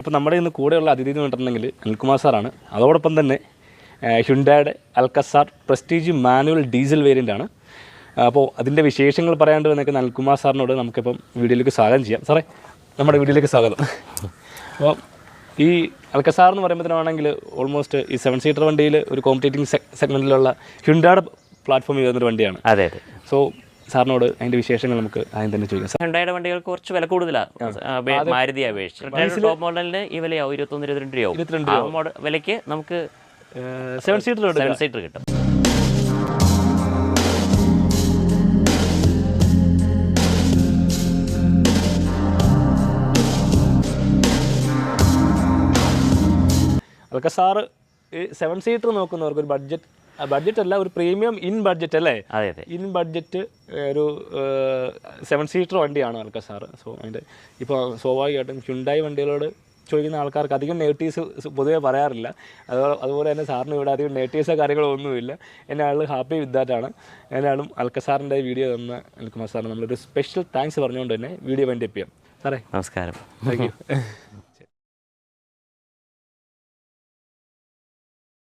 അപ്പോൾ നമ്മുടെ ഇന്ന് കൂടെയുള്ള അതിഥി എന്ന് പറഞ്ഞിട്ടുണ്ടെങ്കിൽ അനിൽകുമാർ സാറാണ്. അതോടൊപ്പം തന്നെ ഹ്യുണ്ടായുടെ Alcazar prestige manual diesel variant ആണ്. അപ്പോൾ അതിൻ്റെ വിശേഷങ്ങൾ പറയാണ്ട് വന്നേക്കുന്ന അനിൽകുമാർ സാറിനോട് നമുക്കിപ്പം വീഡിയോയിലേക്ക് സ്വാഗതം ചെയ്യാം. സാറേ, നമ്മുടെ വീഡിയോയിലേക്ക് സ്വാഗതം. അപ്പോൾ ഈ അൽക്കസാർ എന്ന് പറയുമ്പോഴത്തേനാണെങ്കിൽ ഓൾമോസ്റ്റ് ഈ 7 സീറ്റർ വണ്ടിയിൽ ഒരു കോമ്പറ്റേറ്റിംഗ് സെഗ്മെൻറ്റിലുള്ള ഹ്യുണ്ടായുടെ പ്ലാറ്റ്ഫോമിൽ വരുന്നൊരു വണ്ടിയാണ്. അതെ അതെ. സോ സാറിനോട് അതിൻ്റെ വിശേഷങ്ങൾ നമുക്ക് ആദ്യം തന്നെ ചോദിക്കാം. ഹ്യുണ്ടായുടെ വണ്ടികൾക്ക് കുറച്ച് വില കൂടുതലാണ് മാരുതിയെ അപേക്ഷിച്ച്. ടോപ്പ് മോഡലിന് ഈ വിലയാവും 21-22 രൂപയാവും. ആ മോഡൽ വിലയ്ക്ക് നമുക്ക് 7 സീറ്റർ കിട്ടും. അൽക്കസാർ 7 സീറ്റർ നോക്കുന്നവർക്ക് ഒരു ബഡ്ജറ്റ് അല്ല, ഒരു പ്രീമിയം ഇൻ ബഡ്ജറ്റ് അല്ലേ? അതെ അതെ. ഇൻ ബഡ്ജറ്റ് ഒരു 7 സീറ്റർ വണ്ടിയാണ് അൽക്കസാർ. സോ അതിൻ്റെ ഇപ്പോൾ സ്വാഭാവികമായിട്ടും ഹ്യുണ്ടായി വണ്ടികളോട് ചോദിക്കുന്ന ആൾക്കാർക്ക് അധികം നെഗറ്റീവ്സ് പൊതുവേ പറയാറില്ല. അതുപോലെ തന്നെ സാറിന് ഇവിടെ അധികം നെഗറ്റീവ്സോ കാര്യങ്ങളോ ഒന്നുമില്ല. എന്നെ ആൾ ഹാപ്പി വിത്ത് ദാറ്റാണ്. എന്നാലും അൽക്കസാറിൻ്റെ വീഡിയോ തന്ന അനിൽകുമാർ സാറിന് നമ്മളൊരു സ്പെഷ്യൽ താങ്ക്സ് പറഞ്ഞുകൊണ്ട് തന്നെ വീഡിയോ വൈൻഡ് അപ്പ് ചെയ്യാം. സാറേ, നമസ്കാരം. Thank you.